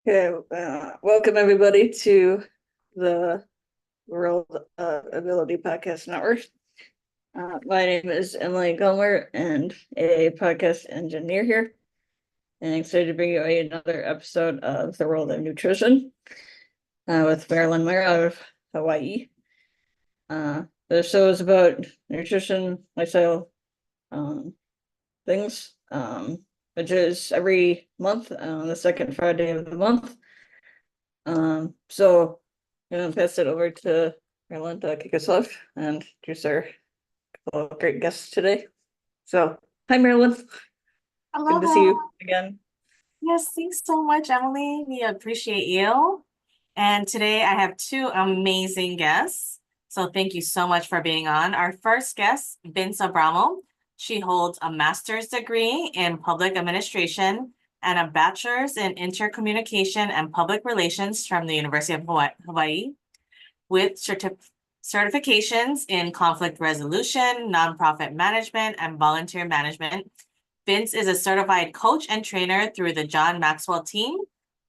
Okay, welcome everybody to the World Ability Podcast Network. My name is Emily Gomer and a podcast engineer here, and I'm excited to bring you another episode of the World of Nutrition with Marilyn Meyer out of Hawaii. The show is about nutrition, lifestyle things, which is every month on the second Friday of the month. So I'm gonna pass it over to Marilyn to kick us off and introduce our great guests today. So, hi Marilyn, good to see Aloha. you again. Yes, thanks so much, Emily. We appreciate you. And today I have two amazing guests. So thank you so much for being on. Our first guest, Vince Abramo. She holds a master's degree in public administration and a bachelor's in intercommunication and public relations from the University of Hawaii with certifications in conflict resolution, nonprofit management, and volunteer management. Vince is a certified coach and trainer through the John Maxwell team,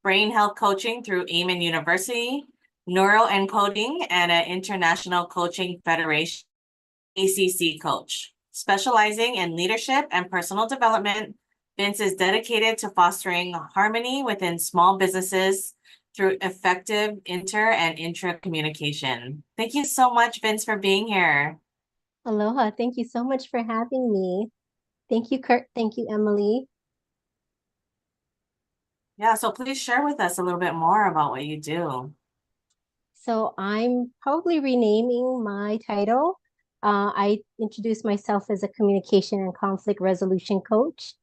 brain health coaching through Amen University, neuroencoding, and an International Coaching Federation ACC coach. Specializing in leadership and personal development, Vince is dedicated to fostering harmony within small businesses through effective inter and intra communication. Thank you so much, Vince, for being here. Aloha. Thank you so much for having me. Thank you, Kurt. Thank you, Emily. Yeah, so please share with us a little bit more about what you do. So I'm probably renaming my title. I introduced myself as a communication and conflict resolution coach,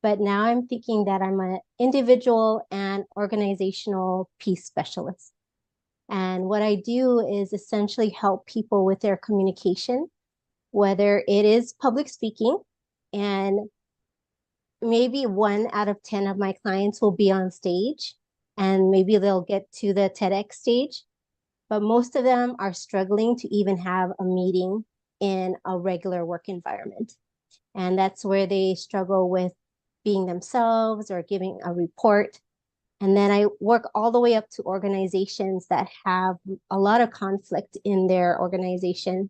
but now I'm thinking that I'm an individual and organizational peace specialist. And what I do is essentially help people with their communication, whether it is public speaking, and maybe 1 out of 10 of my clients will be on stage and maybe they'll get to the TEDx stage, but most of them are struggling to even have a meeting in a regular work environment. And that's where they struggle with being themselves or giving a report. And then I work all the way up to organizations that have a lot of conflict in their organization.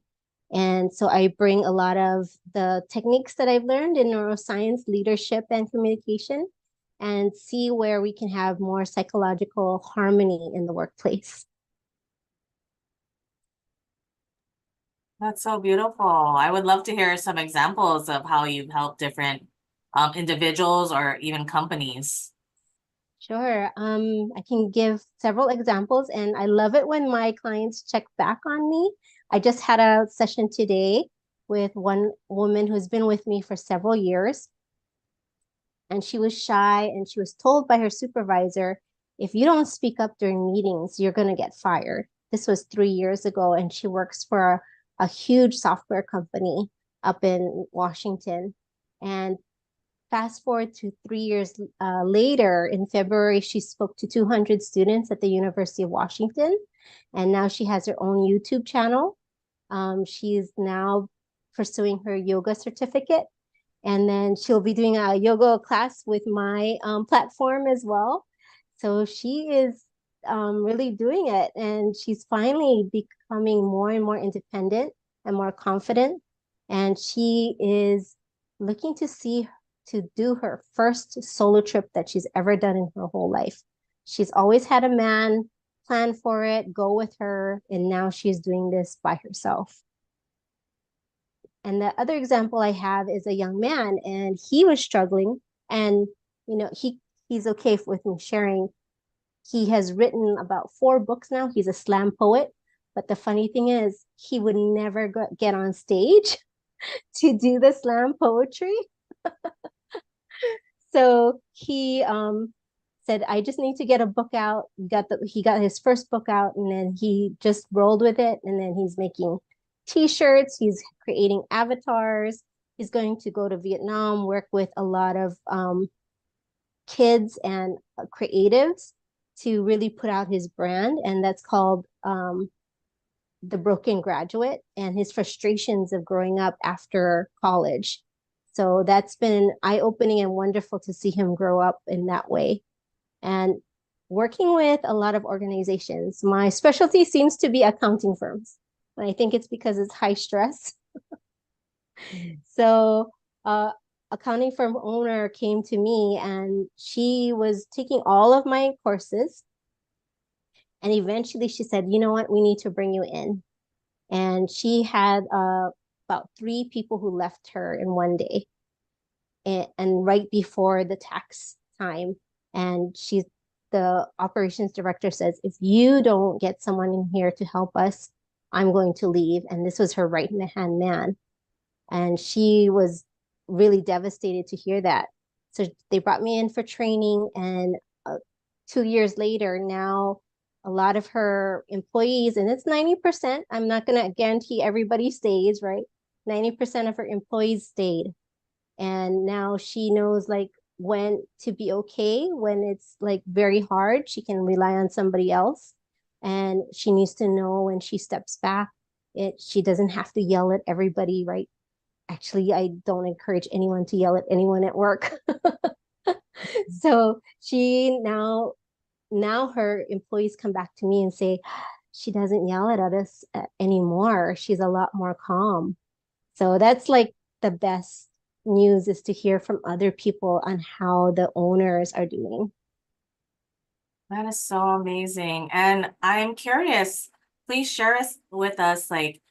And so I bring a lot of the techniques that I've learned in neuroscience, leadership, and communication, and see where we can have more psychological harmony in the workplace. That's so beautiful. I would love to hear some examples of how you've helped different individuals or even companies. Sure. I can give several examples, and I love it when my clients check back on me. I just had a session today with one woman who's been with me for several years, and she was shy, and she was told by her supervisor, if you don't speak up during meetings, you're going to get fired. This was 3 years ago, and she works for a huge software company up in Washington. And fast forward to 3 years later, in February, she spoke to 200 students at the University of Washington. And now she has her own YouTube channel. She's now pursuing her yoga certificate. And then she'll be doing a yoga class with my platform as well. So she is really doing it. And she's finally becoming more and more independent and more confident. And she is looking to do her first solo trip that she's ever done in her whole life. She's always had a man plan for it, go with her, and now she's doing this by herself. And the other example I have is a young man, and he was struggling, and he's okay with me sharing. He has written about 4 books now. He's a slam poet, but the funny thing is, he would never get on stage to do the slam poetry. So he said, I just need to get a book out. He got his first book out, and then he just rolled with it. And then he's making t-shirts, he's creating avatars. He's going to go to Vietnam, work with a lot of kids and creatives to really put out his brand. And that's called The Broken Graduate, and his frustrations of growing up after college. So that's been eye-opening and wonderful to see him grow up in that way. And working with a lot of organizations. My specialty seems to be accounting firms. And I think it's because it's high stress. So, accounting firm owner came to me and she was taking all of my courses. And eventually she said, you know what, we need to bring you in. And she had about 3 people who left her in one day and right before the tax time. And the operations director says, if you don't get someone in here to help us, I'm going to leave. And this was her right hand man. And she was really devastated to hear that. So they brought me in for training. And 2 years later, now a lot of her employees, and it's 90%, I'm not going to guarantee everybody stays, right? 90% of her employees stayed. And now she knows like when to be okay, when it's like very hard, she can rely on somebody else. And she needs to know when she steps back, she doesn't have to yell at everybody, right? Actually, I don't encourage anyone to yell at anyone at work. So she now her employees come back to me and say, she doesn't yell at us anymore. She's a lot more calm. So that's like the best news, is to hear from other people on how the owners are doing. That is so amazing. And I'm curious, please share with us, like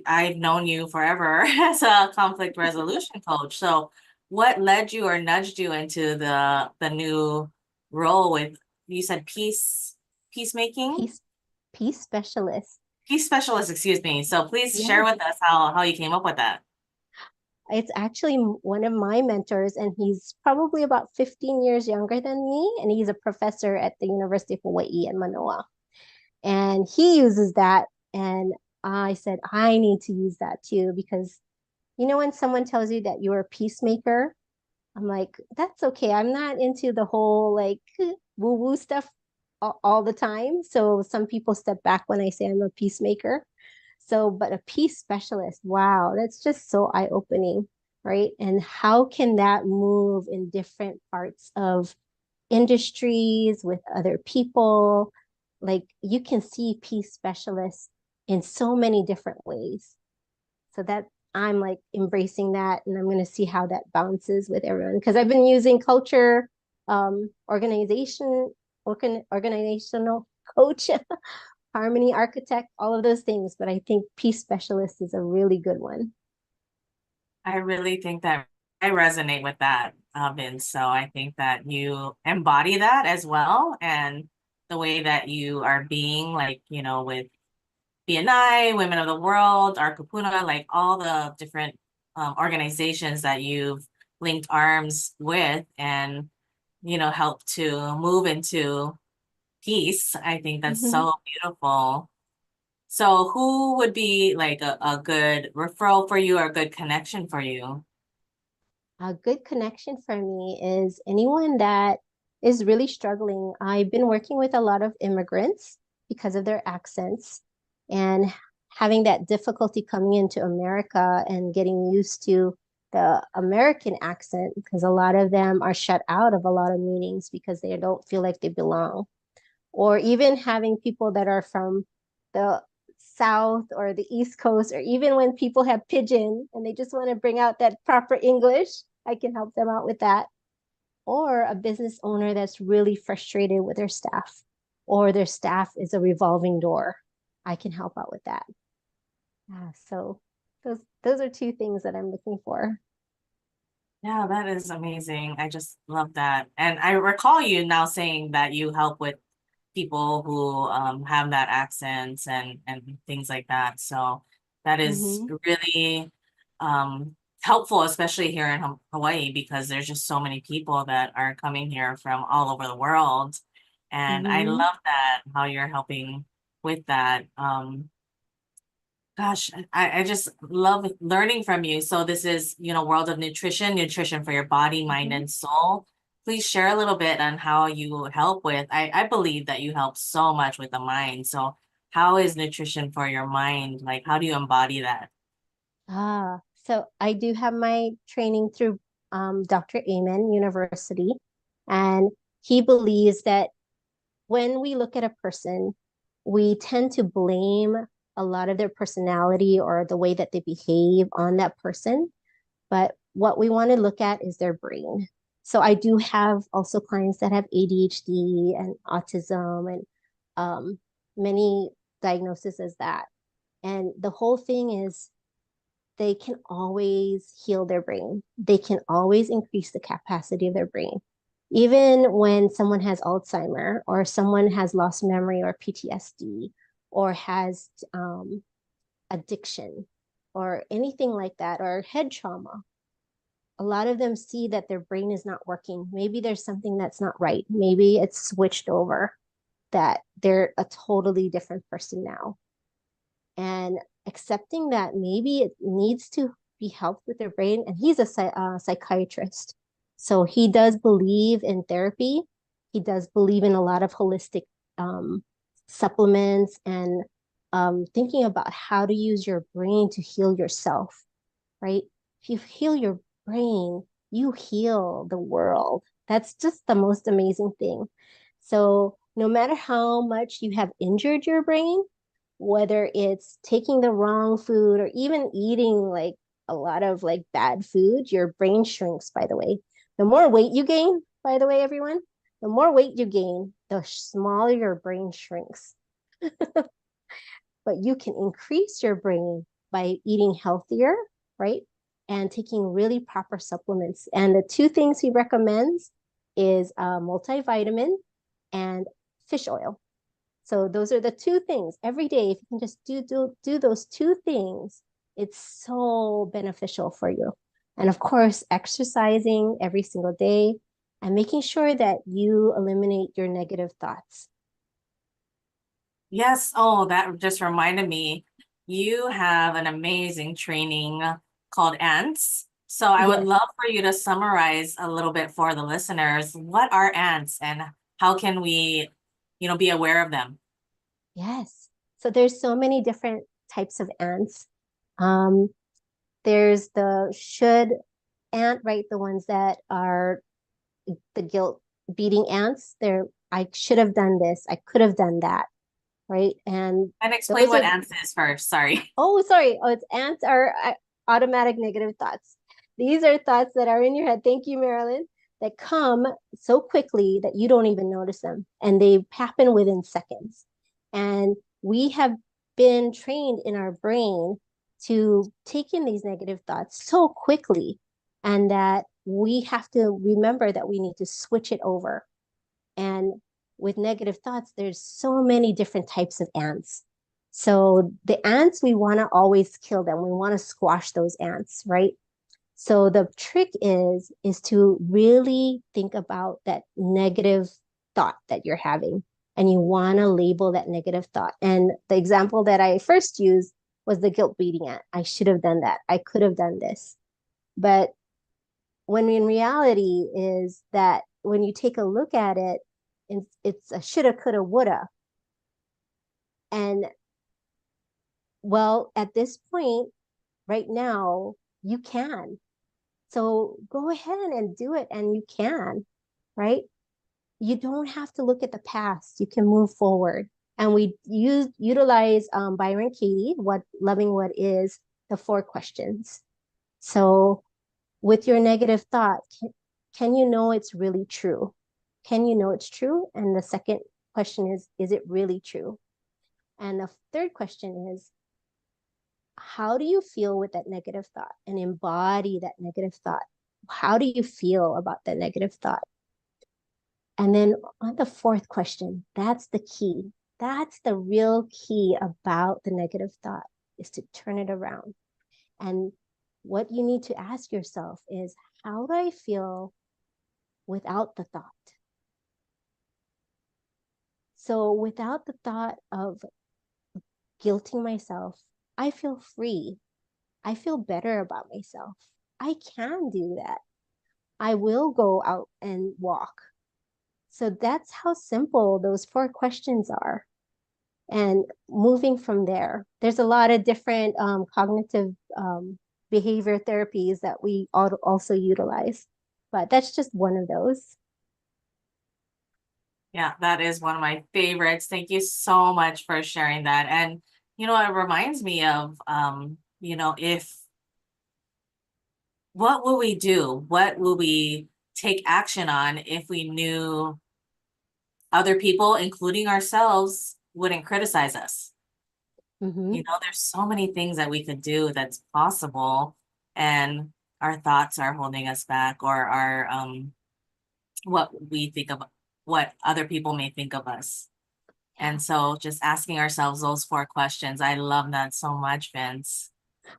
I've known you forever as a conflict resolution coach. So what led you or nudged you into the new role with, you said peacemaking? Peace specialist. Peace specialist, excuse me. So please Yeah. share with us how you came up with that. It's actually one of my mentors, and he's probably about 15 years younger than me, and he's a professor at the University of Hawaii in Manoa. And he uses that, and I said, I need to use that too, because when someone tells you that you're a peacemaker, I'm like, that's okay. I'm not into the whole like woo-woo stuff all the time. So some people step back when I say I'm a peacemaker. So, but a peace specialist, wow, that's just so eye-opening, right? And how can that move in different parts of industries with other people? Like you can see peace specialists in so many different ways. So that I'm like embracing that, and I'm going to see how that bounces with everyone, because I've been using culture, organizational coach, harmony architect, all of those things. But I think peace specialist is a really good one. I really think that I resonate with that, Vince. So I think that you embody that as well. And the way that you are being, like, with BNI, Women of the World, our Kapuna, like all the different organizations that you've linked arms with and, helped to move into peace. I think that's so beautiful. So who would be like a good referral for you or a good connection for you? A good connection for me is anyone that is really struggling. I've been working with a lot of immigrants because of their accents, and having that difficulty coming into America and getting used to the American accent, because a lot of them are shut out of a lot of meetings because they don't feel like they belong. Or even having people that are from the South or the East Coast, or even when people have pidgin and they just want to bring out that proper English, I can help them out with that. Or a business owner that's really frustrated with their staff, or their staff is a revolving door, I can help out with that. So those are 2 things that I'm looking for. Yeah, that is amazing. I just love that. And I recall you now saying that you help with people who have that accent and things like that. So that is really helpful, especially here in Hawaii, because there's just so many people that are coming here from all over the world. And I love that, how you're helping with that. Gosh, I just love learning from you. So this is, world of nutrition for your body, mind, and soul. Please share a little bit on how you help with, I believe that you help so much with the mind. So how is nutrition for your mind? Like, how do you embody that? So I do have my training through Dr. Amen University, and he believes that when we look at a person, we tend to blame a lot of their personality or the way that they behave on that person. But what we want to look at is their brain. So I do have also clients that have ADHD and autism and many diagnoses as that. And the whole thing is they can always heal their brain. They can always increase the capacity of their brain. Even when someone has Alzheimer or someone has lost memory or PTSD or has addiction or anything like that, or head trauma, a lot of them see that their brain is not working. Maybe there's something that's not right. Maybe it's switched over, that they're a totally different person now. And accepting that maybe it needs to be helped with their brain. And he's a psychiatrist. So he does believe in therapy. He does believe in a lot of holistic supplements and thinking about how to use your brain to heal yourself, right? If you heal your brain, you heal the world. That's just the most amazing thing. So no matter how much you have injured your brain, whether it's taking the wrong food or even eating like a lot of like bad food, your brain shrinks, by the way. The more weight you gain, by the way, everyone, the more weight you gain, the smaller your brain shrinks. But you can increase your brain by eating healthier, right? And taking really proper supplements. And the two things he recommends is multivitamin and fish oil. So those are the two things every day. If you can just do those two things, it's so beneficial for you. And of course, exercising every single day and making sure that you eliminate your negative thoughts. Yes. Oh, that just reminded me. You have an amazing training called ANTS. So I would Yes. love for you to summarize a little bit for the listeners. What are ANTS and how can we, be aware of them? Yes. So there's so many different types of ants. There's the should ant, right? The ones that are the guilt beating ants. I should have done this. I could have done that, right? And explain those what are, ANTS is first. Sorry. oh, sorry. Oh, it's ants are automatic negative thoughts. These are thoughts that are in your head. Thank you, Marilyn. That come so quickly that you don't even notice them, and they happen within seconds. And we have been trained in our brain to take in these negative thoughts so quickly, and that we have to remember that we need to switch it over. And with negative thoughts, there's so many different types of ants. So the ants, we want to always kill them. We want to squash those ants, right? So the trick is to really think about that negative thought that you're having, and you want to label that negative thought. And the example that I first used was the guilt beating ant. I should have done that. I could have done this. But when in reality is that when you take a look at it, it's a shoulda, coulda, woulda. And well, at this point, right now, you can. So go ahead and do it, and you can, right? You don't have to look at the past. You can move forward. And we utilize Byron Katie, loving what is, the 4 questions. So with your negative thought, can you know it's really true? Can you know it's true? And the second question is it really true? And the third question is, how do you feel with that negative thought, and embody that negative thought? How do you feel about that negative thought? And then on the fourth question, that's the key. That's the real key about the negative thought, is to turn it around. And what you need to ask yourself is, how do I feel without the thought? So without the thought of guilting myself, I feel free. I feel better about myself. I can do that. I will go out and walk. So that's how simple those 4 questions are. And moving from there, there's a lot of different cognitive behavior therapies that we also utilize, but that's just one of those. Yeah, that is one of my favorites. Thank you so much for sharing that. And it reminds me of if what will we do? What will we take action on if we knew other people, including ourselves, wouldn't criticize us? Mm-hmm. There's so many things that we could do that's possible, and our thoughts are holding us back, or our what we think of, what other people may think of us. And so just asking ourselves those four questions, I love that so much, Vince.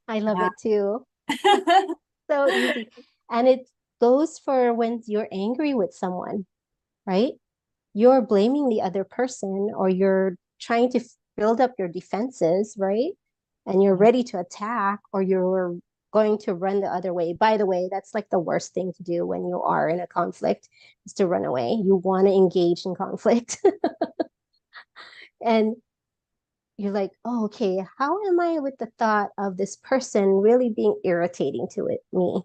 I love Yeah. it too. So easy. And it goes for when you're angry with someone, right? You're blaming the other person, or you're trying to build up your defenses, right? And you're ready to attack, or you're going to run the other way. By the way, that's like the worst thing to do when you are in a conflict, is to run away. You want to engage in conflict. And you're like, oh, okay, how am I with the thought of this person really being irritating to me?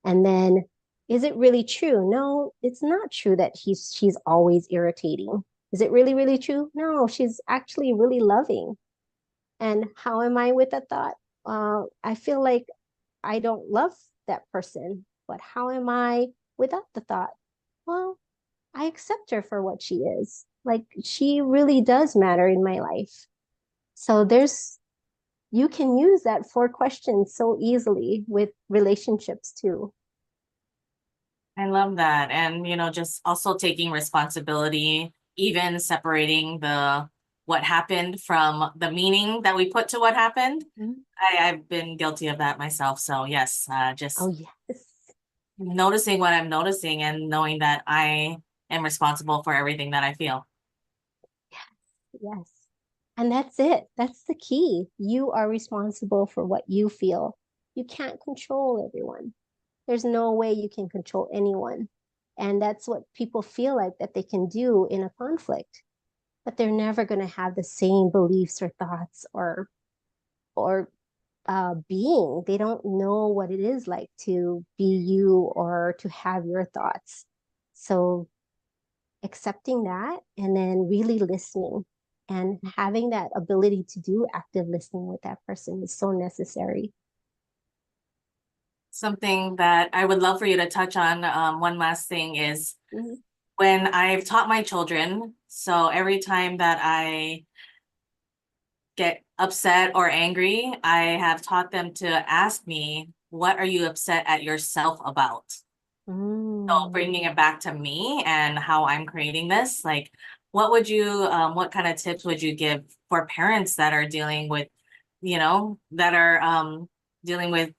And then, is it really true? No, it's not true that she's always irritating. Is it really, really true? No, she's actually really loving. And how am I with that thought? I feel like I don't love that person, but how am I without the thought? Well, I accept her for what she is. Like, she really does matter in my life. So you can use that four questions so easily with relationships too. I love that. And, just also taking responsibility, even separating the what happened from the meaning that we put to what happened. Mhm. I've been guilty of that myself. So yes, just Oh, yes. noticing what I'm noticing and knowing that I am responsible for everything that I feel. Yes. And that's it. That's the key. You are responsible for what you feel. You can't control everyone. There's no way you can control anyone. And that's what people feel like that they can do in a conflict. But they're never going to have the same beliefs or thoughts or being. They don't know what it is like to be you or to have your thoughts. So accepting that and then really listening and having that ability to do active listening with that person is so necessary. Something that I would love for you to touch on, one last thing is Mhm. when I've taught my children, so every time that I get upset or angry, I have taught them to ask me, what are you upset at yourself about? So Mm. bringing it back to me and how I'm creating this, like, what kind of tips would you give for parents that are dealing with, that are dealing with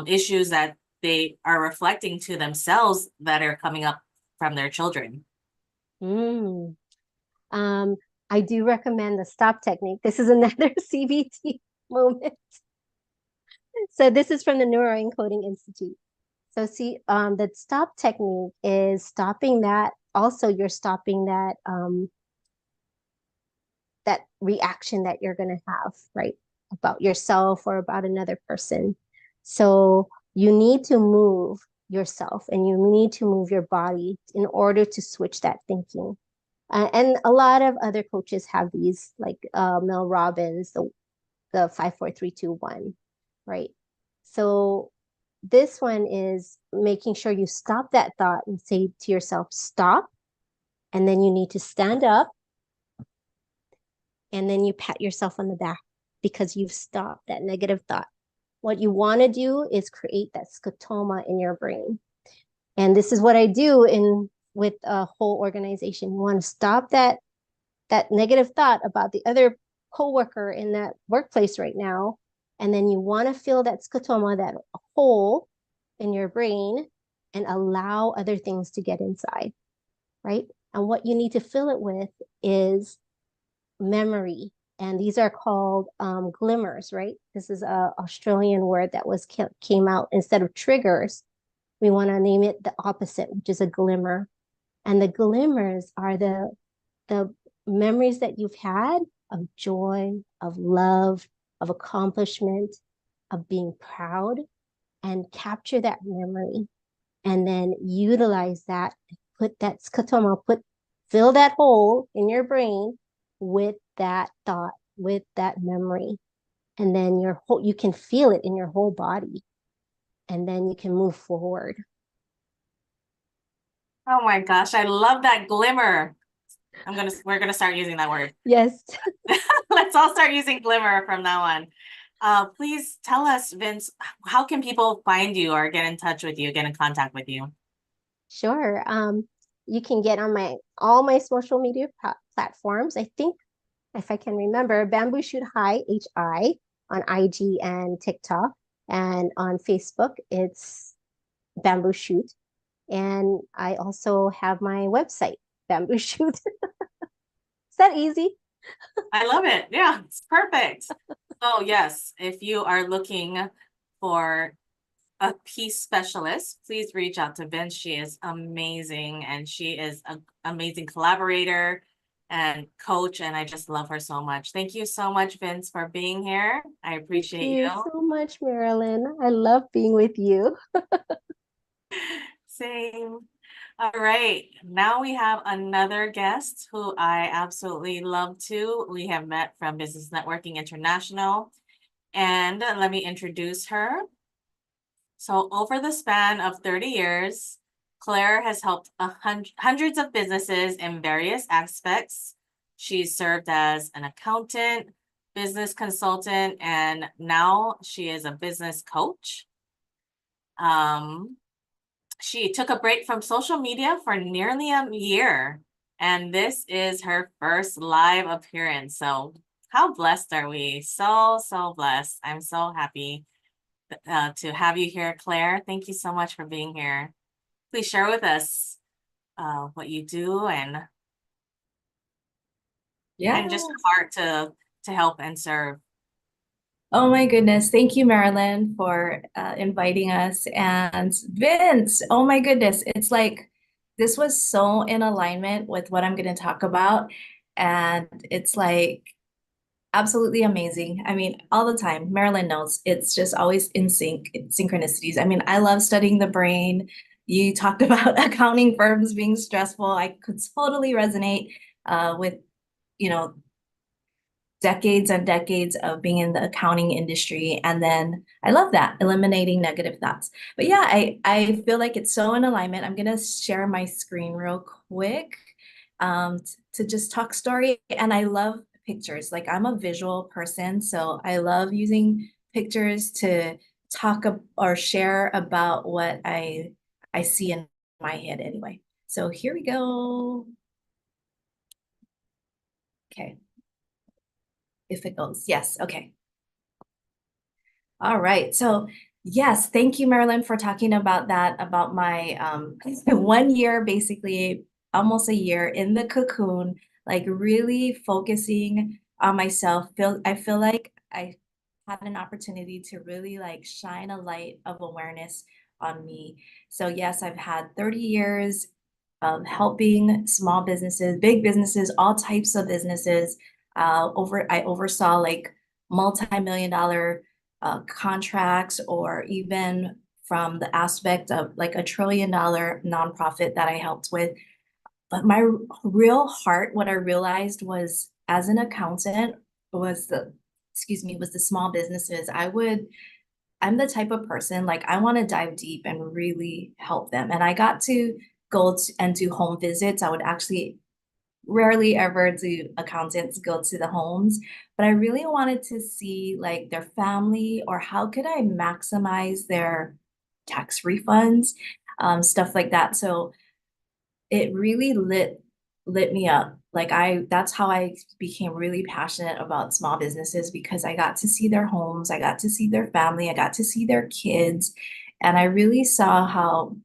issues that they are reflecting to themselves that are coming up from their children? Mm. Um, I do recommend the stop technique. This is another CBT moment. So this is from the Neuroencoding Institute. So see, the stop technique is stopping that. Also, you're stopping that reaction that you're going to have, right? About yourself or about another person. So you need to move yourself and you need to move your body in order to switch that thinking. And a lot of other coaches have these, like Mel Robbins, the 5 4 3 2 1, right? So this one is making sure you stop that thought and say to yourself, stop. And then you need to stand up and then you pat yourself on the back because you've stopped that negative thought. What you want to do is create that scotoma in your brain. And this is what I do in with a whole organization. You want to stop that negative thought about the other coworker in that workplace right now. And then you want to feel that scotoma, that hole in your brain, and allow other things to get inside, right? And what you need to fill it with is memory. And these are called glimmers, right? This is a Australian word that came out instead of triggers. We want to name it the opposite, which is a glimmer. And the glimmers are the memories that you've had of joy, of love, of accomplishment, of being proud, and capture that memory and then utilize that, put that scotoma, put fill that hole in your brain with that thought, with that memory. And then you can feel it in your whole body. And then you can move forward. Oh my gosh, I love that glimmer. We're gonna start using that word. Yes. Let's all start using glimmer from now on. Please tell us, Vince, how can people find you or get in touch with you, get in contact with you? Sure. You can get on all my social media platforms. I think, if I can remember, Bamboo Shoot High, HI, on IG and TikTok. And on Facebook, it's Bamboo Shoot. And I also have my website, Bamboo Shoot. Is that easy? I love it. Yeah, it's perfect. So yes, if you are looking for a peace specialist, please reach out to Vince. She is amazing, and she is an amazing collaborator and coach, and I just love her so much. Thank you so much, Vince, for being here. I appreciate Thank you you. so much, Marilyn. I love being with you. Same. All right, now we have another guest who I absolutely love too. We have met from Business Networking International, and let me introduce her. So over the span of 30 years, Claire has helped hundreds of businesses in various aspects. She's served as an accountant, business consultant, and now she is a business coach. She took a break from social media for nearly a year, and this is her first live appearance. So how blessed are we? So, so blessed. I'm so happy to have you here, Claire. Thank you so much for being here. Please share with us what you do and just your heart to help and serve. Oh my goodness. Thank you, Marilyn, for inviting us. And Vince, oh my goodness. It's like this was so in alignment with what I'm going to talk about. And it's like absolutely amazing. I mean, all the time, Marilyn knows it's just always in sync, synchronicities. I mean, I love studying the brain. You talked about accounting firms being stressful. I could totally resonate with, you know, decades and decades of being in the accounting industry. And then I love that, eliminating negative thoughts. But yeah, I feel like it's so in alignment. I'm gonna share my screen real quick to just talk story. And I love pictures. Like I'm a visual person, so I love using pictures to talk or share about what I see in my head anyway. So here we go. Okay. If it goes, yes, okay. All right, so yes, thank you, Marilyn, for talking about that, about my 1 year, basically almost a year in the cocoon, like really focusing on myself. I feel like I had an opportunity to really like shine a light of awareness on me. So yes, I've had 30 years of helping small businesses, big businesses, all types of businesses. I oversaw like multi-million-dollar contracts, or even from the aspect of like $1 trillion nonprofit that I helped with. But my real heart, what I realized was as an accountant was was the small businesses. I'm the type of person, like I want to dive deep and really help them. And I got to go and do home visits. I would actually rarely ever do accountants go to the homes, but I really wanted to see like their family, or how could I maximize their tax refunds, stuff like that. So it really lit me up. Like that's how I became really passionate about small businesses, because I got to see their homes, I got to see their family, I got to see their kids, and I really saw how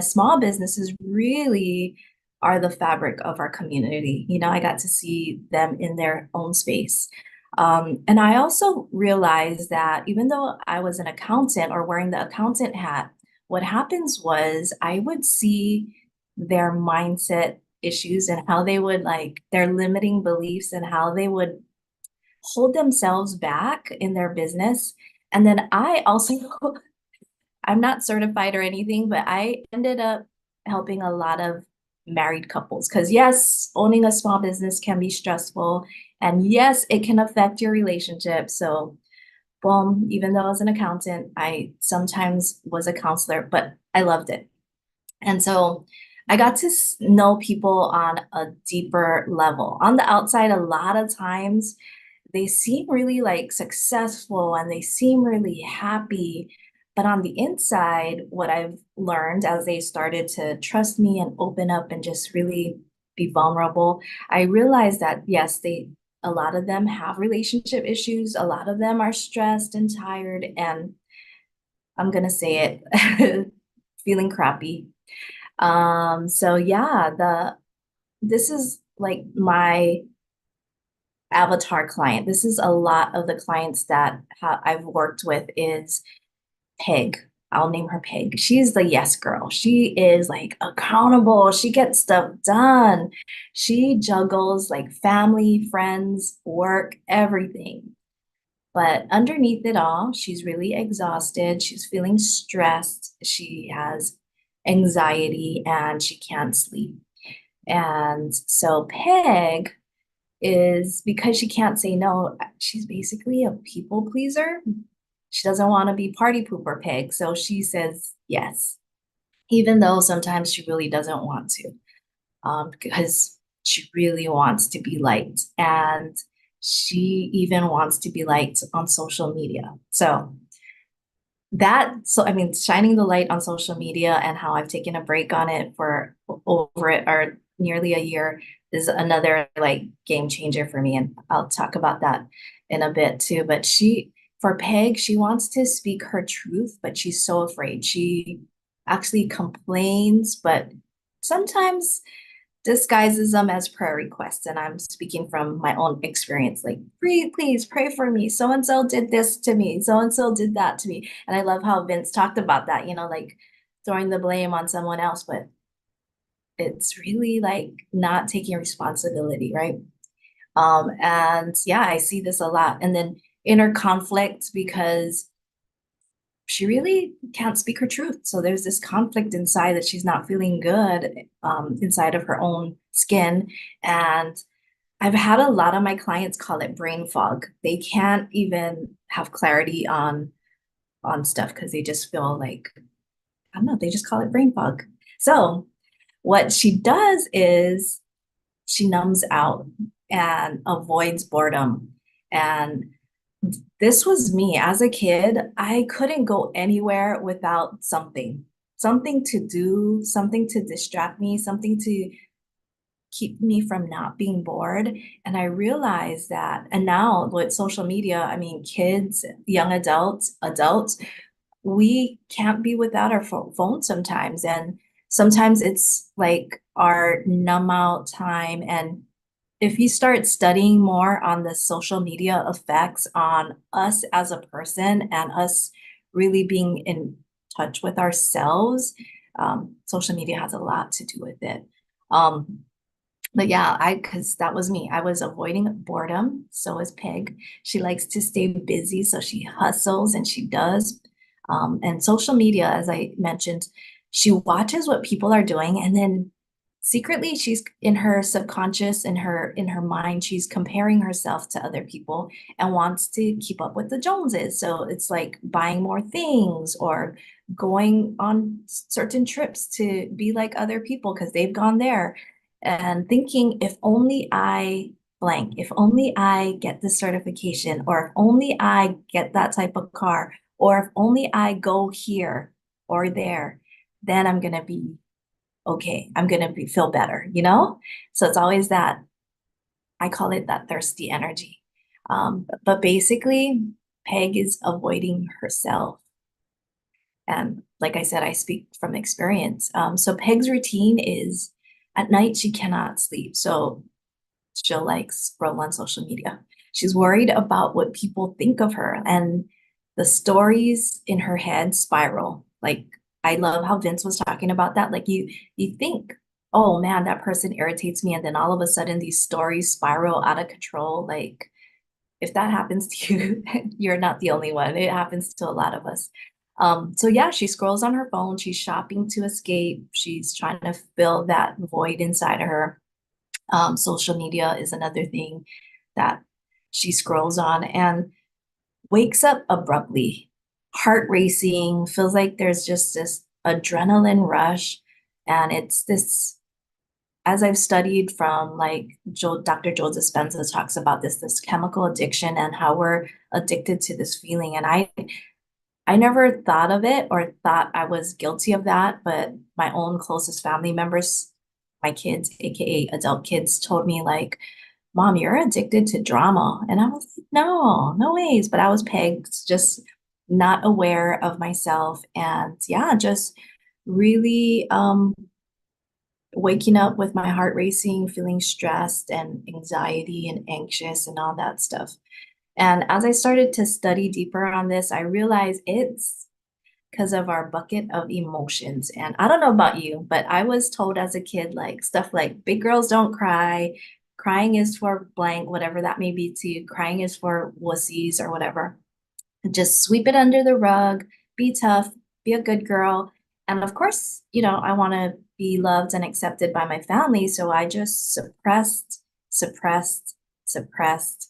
small businesses really are the fabric of our community. You know, I got to see them in their own space. And I also realized that even though I was an accountant or wearing the accountant hat, what happens was I would see their mindset issues and how they would like their limiting beliefs and how they would hold themselves back in their business. And then I also, I'm not certified or anything, but I ended up helping a lot of married couples. Because yes, owning a small business can be stressful, and yes, it can affect your relationship. So, boom, even though I was an accountant, I sometimes was a counselor, but I loved it. And so I got to know people on a deeper level. On the outside, a lot of times they seem really like successful and they seem really happy. But on the inside, what I've learned as they started to trust me and open up and just really be vulnerable, I realized that yes, a lot of them have relationship issues. A lot of them are stressed and tired, and I'm gonna say it, feeling crappy. So yeah, this is like my avatar client. This is a lot of the clients that I've worked with is Peg. I'll name her Peg. She's the yes girl. She is like accountable. She gets stuff done. She juggles like family, friends, work, everything. But underneath it all, she's really exhausted. She's feeling stressed. She has anxiety and she can't sleep. And so Peg is, because she can't say no, she's basically a people pleaser. She doesn't want to be party pooper Peg. So she says yes, even though sometimes she really doesn't want to, because she really wants to be liked. And she even wants to be liked on social media. So I mean, shining the light on social media and how I've taken a break on it for over it or nearly a year is another like game changer for me. And I'll talk about that in a bit too. But for Peg, she wants to speak her truth, but she's so afraid. She actually complains, but sometimes disguises them as prayer requests. And I'm speaking from my own experience, like, please pray for me. So and so did this to me. So and so did that to me. And I love how Vince talked about that, like throwing the blame on someone else, but it's really like not taking responsibility, right? And yeah, I see this a lot. And then inner conflict because she really can't speak her truth. So there's this conflict inside that she's not feeling good inside of her own skin. And I've had a lot of my clients call it brain fog. They can't even have clarity on stuff because they just feel like, I don't know, they just call it brain fog. So what she does is she numbs out and avoids boredom. And this was me as a kid. I couldn't go anywhere without something to do, something to distract me, something to keep me from not being bored. And I realized that, and now with social media, I mean, kids, young adults, we can't be without our phone sometimes. And sometimes it's like our numb out time. And if you start studying more on the social media effects on us as a person and us really being in touch with ourselves, social media has a lot to do with it. But yeah, because that was me. I was avoiding boredom. So is Peg. She likes to stay busy, so she hustles and she does. And social media, as I mentioned, she watches what people are doing, and then secretly she's in her subconscious, in her mind, she's comparing herself to other people and wants to keep up with the Joneses. So it's like buying more things or going on certain trips to be like other people because they've gone there, and thinking, if only I blank, if only I get this certification, or if only I get that type of car, or if only I go here or there, then I'm gonna be okay. I'm gonna feel better, So it's always that, I call it that thirsty energy. But basically, Peg is avoiding herself. And like I said, I speak from experience. So Peg's routine is at night, she cannot sleep. So she'll like scroll on social media. She's worried about what people think of her, and the stories in her head spiral. Like, I love how Vince was talking about that. Like you think, oh man, that person irritates me. And then all of a sudden these stories spiral out of control. Like, if that happens to you, you're not the only one. It happens to a lot of us. So yeah, she scrolls on her phone, she's shopping to escape, she's trying to fill that void inside of her. Social media is another thing that she scrolls on and wakes up abruptly, heart racing, feels like there's just this adrenaline rush. And it's this, as I've studied from like Dr. Joe Dispenza talks about this chemical addiction and how we're addicted to this feeling. And I never thought of it or thought I was guilty of that, but my own closest family members, my kids, aka adult kids, told me like, Mom, you're addicted to drama. And I was like, no, no ways. But I was pegged, just not aware of myself. And yeah, just really waking up with my heart racing, feeling stressed and anxiety and anxious and all that stuff. And as I started to study deeper on this, I realized it's because of our bucket of emotions. And I don't know about you, but I was told as a kid, like stuff like big girls don't cry, crying is for blank, whatever that may be to you, crying is for wussies or whatever. Just sweep it under the rug, be tough, be a good girl. And of course, I want to be loved and accepted by my family. So I just suppressed, suppressed, suppressed.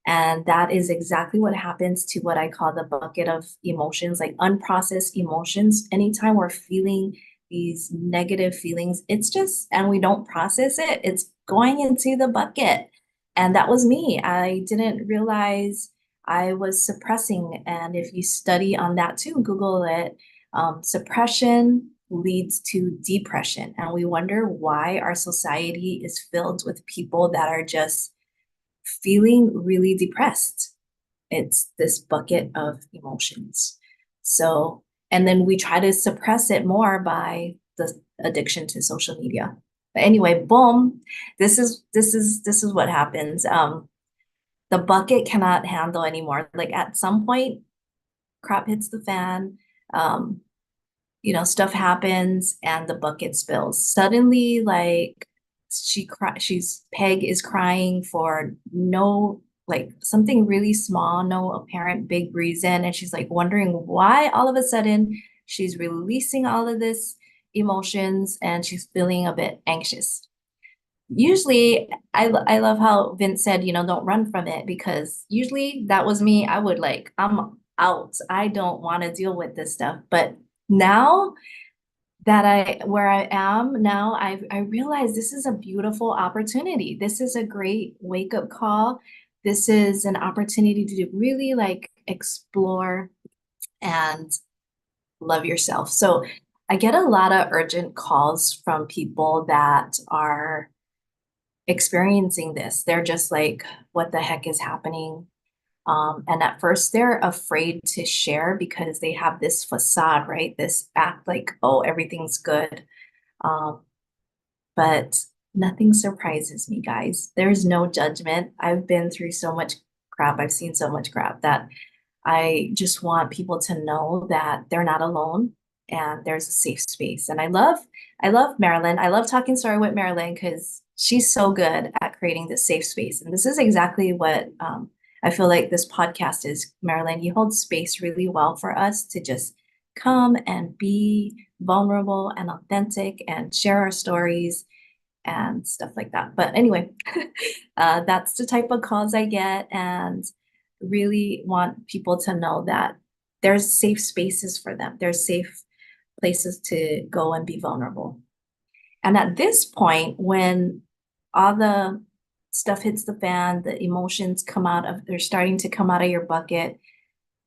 And that is exactly what happens to what I call the bucket of emotions, like unprocessed emotions. Anytime we're feeling these negative feelings, it's just, and we don't process it, it's going into the bucket. And that was me. I didn't realize I was suppressing. And if you study on that too, Google it, suppression leads to depression. And we wonder why our society is filled with people that are just feeling really depressed. It's this bucket of emotions. So, and then we try to suppress it more by the addiction to social media. But anyway, boom, this is what happens. The bucket cannot handle anymore. Like at some point, crap hits the fan. Stuff happens and the bucket spills. Suddenly, like Peg is crying for no, like something really small, no apparent big reason. And she's like wondering why all of a sudden she's releasing all of this emotions and she's feeling a bit anxious. Usually, I love how Vince said, don't run from it, because usually that was me. I would like, I'm out. I don't want to deal with this stuff. But now that where I am now, I realize this is a beautiful opportunity. This is a great wake-up call. This is an opportunity to really like explore and love yourself. So I get a lot of urgent calls from people that are experiencing this. They're just like, what the heck is happening? And at first they're afraid to share because they have this facade, right? This act like, oh, everything's good. But nothing surprises me, guys. There's no judgment. I've been through so much crap. I've seen so much crap that I just want people to know that they're not alone and there's a safe space. And I love Marilyn. I love talking story with Marilyn because she's so good at creating this safe space. And this is exactly what I feel like this podcast is. Marilyn, you hold space really well for us to just come and be vulnerable and authentic and share our stories and stuff like that. But anyway, that's the type of calls I get, and really want people to know that there's safe spaces for them. There's safe places to go and be vulnerable. And at this point, when all the stuff hits the fan, the emotions they're starting to come out of your bucket,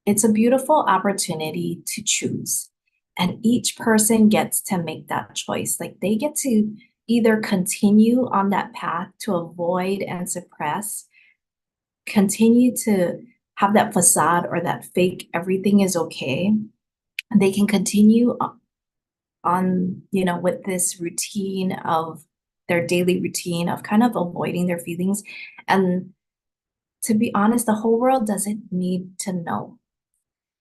it's a beautiful opportunity to choose. And each person gets to make that choice. Like they get to either continue on that path to avoid and suppress, continue to have that facade or that fake everything is okay. And they can continue on, with this routine of their daily routine of kind of avoiding their feelings. And to be honest, the whole world doesn't need to know.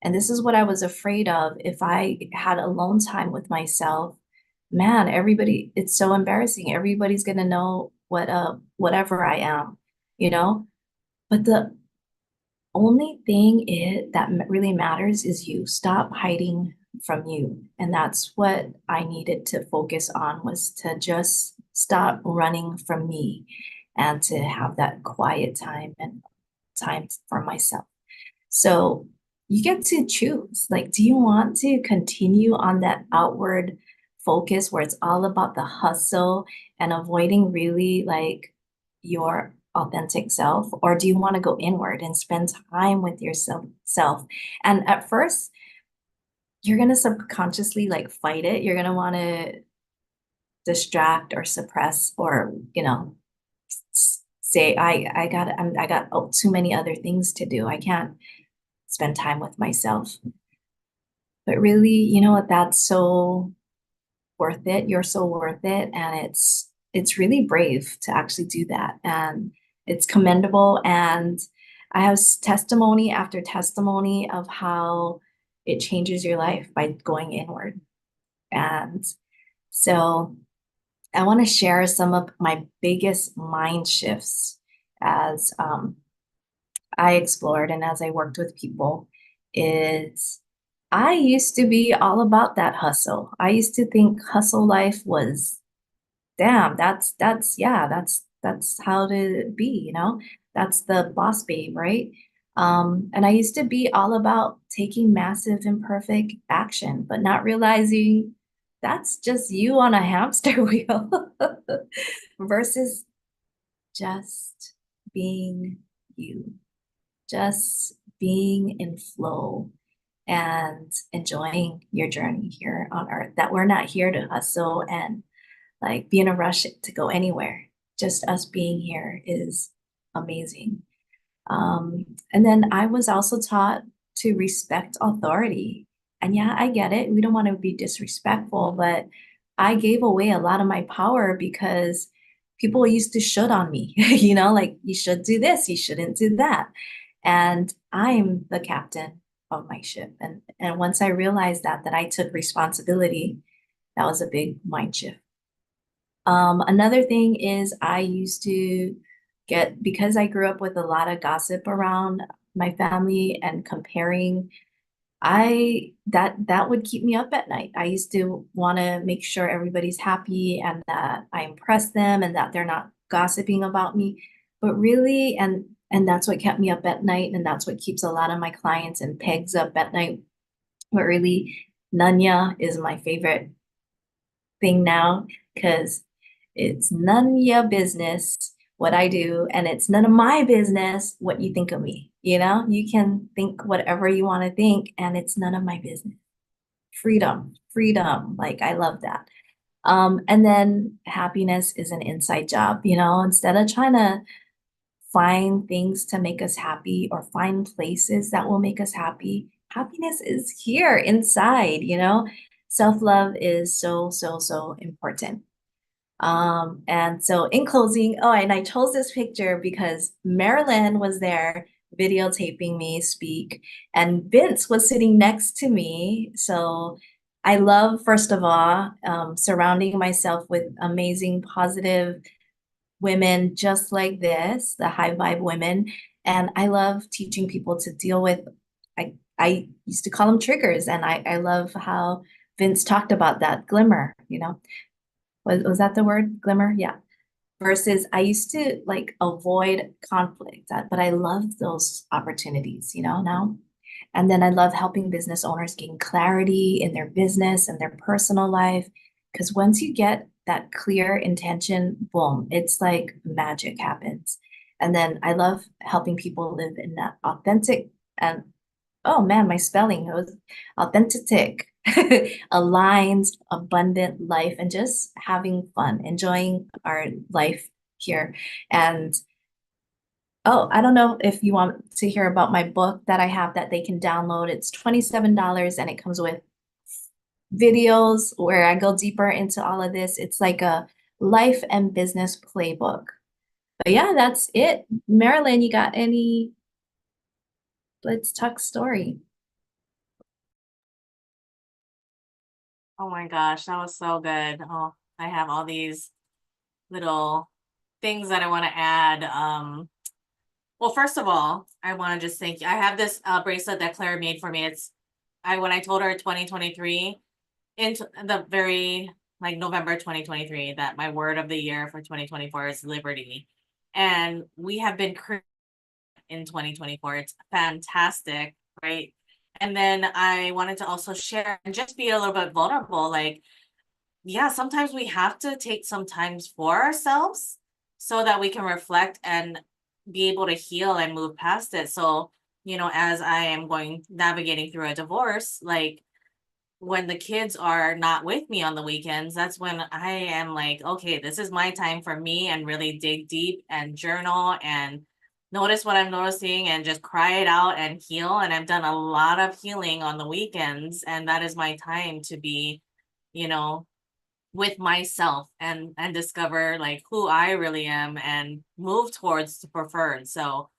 And this is what I was afraid of. If I had alone time with myself, man, it's so embarrassing. Everybody's gonna know whatever I am, you know? But only thing that really matters is you. Stop hiding from you. And that's what I needed to focus on, was to just stop running from me and to have that quiet time and time for myself. So you get to choose. Like, do you want to continue on that outward focus where it's all about the hustle and avoiding really like your authentic self? Or do you want to go inward and spend time with yourself? And at first, you're going to subconsciously like fight it. You're going to want to distract or suppress or, say, I got too many other things to do. I can't spend time with myself. But really, you know what, that's so worth it. You're so worth it. And it's really brave to actually do that. And it's commendable. And I have testimony after testimony of how it changes your life by going inward. And so I want to share some of my biggest mind shifts as I explored and as I worked with people. Is I used to be all about that hustle. I used to think hustle life was, damn, that's how to be, That's the boss babe, right? And I used to be all about taking massive imperfect action, but not realizing that's just you on a hamster wheel versus just being you, just being in flow and enjoying your journey here on earth, that we're not here to hustle and like be in a rush to go anywhere. Just us being here is amazing. And then I was also taught to respect authority. And yeah, I get it. We don't want to be disrespectful, but I gave away a lot of my power because people used to should on me, like you should do this, you shouldn't do that. And I'm the captain of my ship. And once I realized that I took responsibility, that was a big mind shift. Another thing is I used to because I grew up with a lot of gossip around my family and comparing, that would keep me up at night. I used to want to make sure everybody's happy and that I impress them and that they're not gossiping about me. But really, and that's what kept me up at night, and that's what keeps a lot of my clients and pegs up at night. But really, Nanya is my favorite thing now because it's none of your business what I do, and it's none of my business what you think of me. You can think whatever you want to think, and it's none of my business. Freedom. Like, I love that. And then happiness is an inside job, instead of trying to find things to make us happy or find places that will make us happy. Happiness is here inside, Self-love is so, so, so important. And so in closing, and I chose this picture because Marilyn was there videotaping me speak, and Vince was sitting next to me. So I love, first of all, surrounding myself with amazing, positive women just like this, the high vibe women. And I love teaching people to deal with, I used to call them triggers. And I love how Vince talked about that glimmer, was that the word, glimmer? Yeah. Versus I used to like avoid conflict, but I love those opportunities, now. And then I love helping business owners gain clarity in their business and their personal life. Because once you get that clear intention, boom, it's like magic happens. And then I love helping people live in that authentic and, oh man, my spelling was authentic, aligned, abundant life, and just having fun, enjoying our life here. And oh, I don't know if you want to hear about my book that I have that they can download. It's $27 and it comes with videos where I go deeper into all of this. It's like a life and business playbook. But yeah, that's it. Marilyn, you got any? Let's talk story. Oh my gosh, that was so good. Oh, I have all these little things that I want to add. Well, first of all, I want to just thank you. I have this bracelet that Claire made for me. When I told her 2023, into the very like November 2023, that my word of the year for 2024 is liberty. And we have been in 2024. It's fantastic, right? And then I wanted to also share and just be a little bit vulnerable. Like, yeah, sometimes we have to take some times for ourselves so that we can reflect and be able to heal and move past it. So, as I am navigating through a divorce, like when the kids are not with me on the weekends, that's when I am like, okay, this is my time for me, and really dig deep and journal and notice what I'm noticing and just cry it out and heal. And I've done a lot of healing on the weekends, and that is my time to be, you know, with myself and discover like who I really am and move towards the preferred. So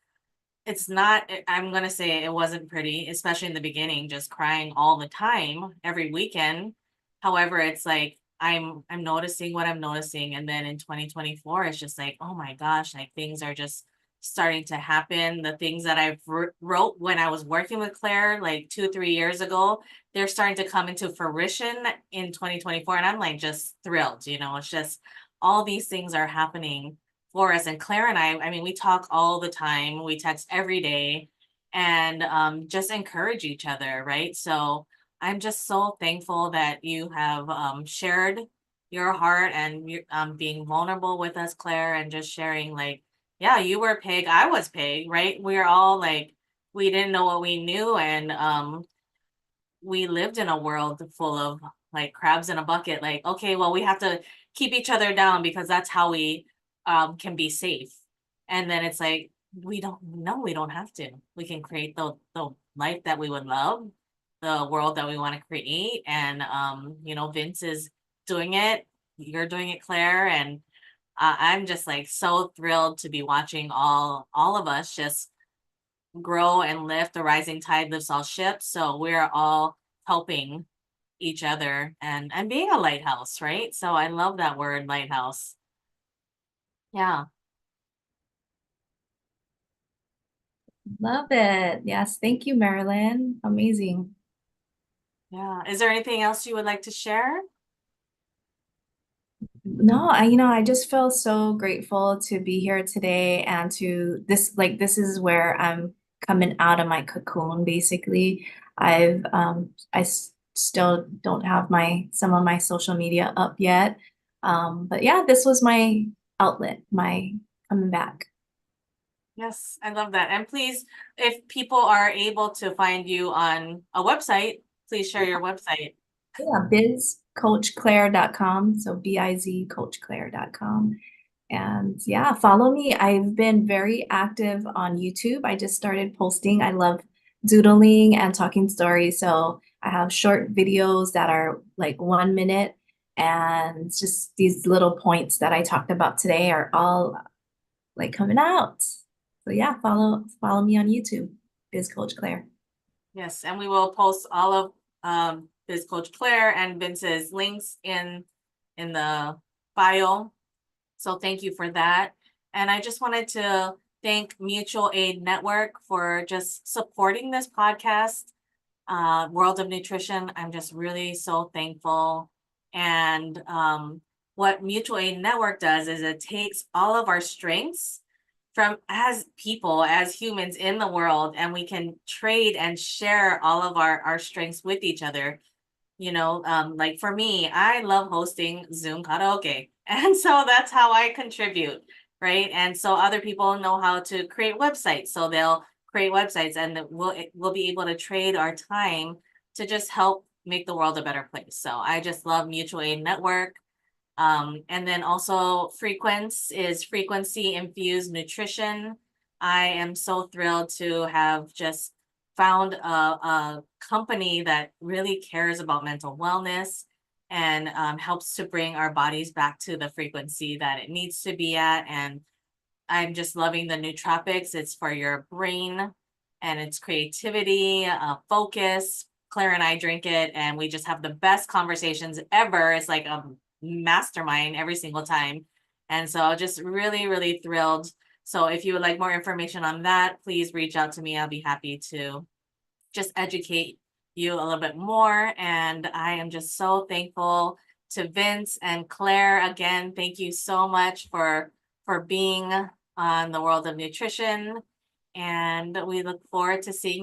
it's not, I'm gonna say it wasn't pretty, especially in the beginning, just crying all the time, every weekend. However, it's like I'm noticing what I'm noticing. And then in 2024, it's just like, oh my gosh, like things are just starting to happen. The things that I wrote when I was working with Claire like 2, 3 years ago, they're starting to come into fruition in 2024. And I'm like just thrilled, it's just all these things are happening for us. And Claire and I mean, we talk all the time, we text every day, and just encourage each other, right? So I'm just so thankful that you have shared your heart and being vulnerable with us, Claire, and just sharing like, yeah, you were pig, I was pig, right? We're all like, we didn't know what we knew, and we lived in a world full of like crabs in a bucket. Like, okay, well, we have to keep each other down because that's how we can be safe. And then it's like, we don't have to. We can create the life that we would love, the world that we want to create. And Vince is doing it. You're doing it, Claire. And I'm just like so thrilled to be watching all of us just grow and lift. The rising tide lifts all ships. So we're all helping each other and being a lighthouse, right? So I love that word, lighthouse. Yeah. Love it. Yes, thank you, Marilyn. Amazing. Yeah. Is there anything else you would like to share? No, I just feel so grateful to be here today and to this is where I'm coming out of my cocoon, basically. Still don't have some of my social media up yet. But yeah, this was my outlet, my coming back. Yes, I love that. And please, if people are able to find you on a website, please share your website. Yeah, bizcoachclaire.com. So bizcoachclaire.com. And yeah, follow me. I've been very active on YouTube. I just started posting. I love doodling and talking stories. So I have short videos that are like 1 minute, and just these little points that I talked about today are all like coming out. So yeah, follow me on YouTube, Biz Coach Claire. Yes, and we will post all of Biz Coach Claire and Vince's links in the bio. So thank you for that. And I just wanted to thank Mutual Aid Network for just supporting this podcast, World of Nutrition. I'm just really so thankful. And what Mutual Aid Network does is it takes all of our strengths from as people, as humans in the world, and we can trade and share all of our strengths with each other. Like for me, I love hosting Zoom karaoke. And so that's how I contribute, right? And so other people know how to create websites. So they'll create websites, and we'll be able to trade our time to just help make the world a better place. So I just love Mutual Aid Network. And then also frequency infused nutrition. I am so thrilled to have just found a company that really cares about mental wellness and helps to bring our bodies back to the frequency that it needs to be at. And I'm just loving the nootropics. It's for your brain and it's creativity, focus. Claire and I drink it, and we just have the best conversations ever. It's like a mastermind every single time. And so just really, really thrilled. So if you would like more information on that, please reach out to me. I'll be happy to just educate you a little bit more. And I am just so thankful to Vince and Claire. Again, thank you so much for being on the World of Nutrition. And we look forward to seeing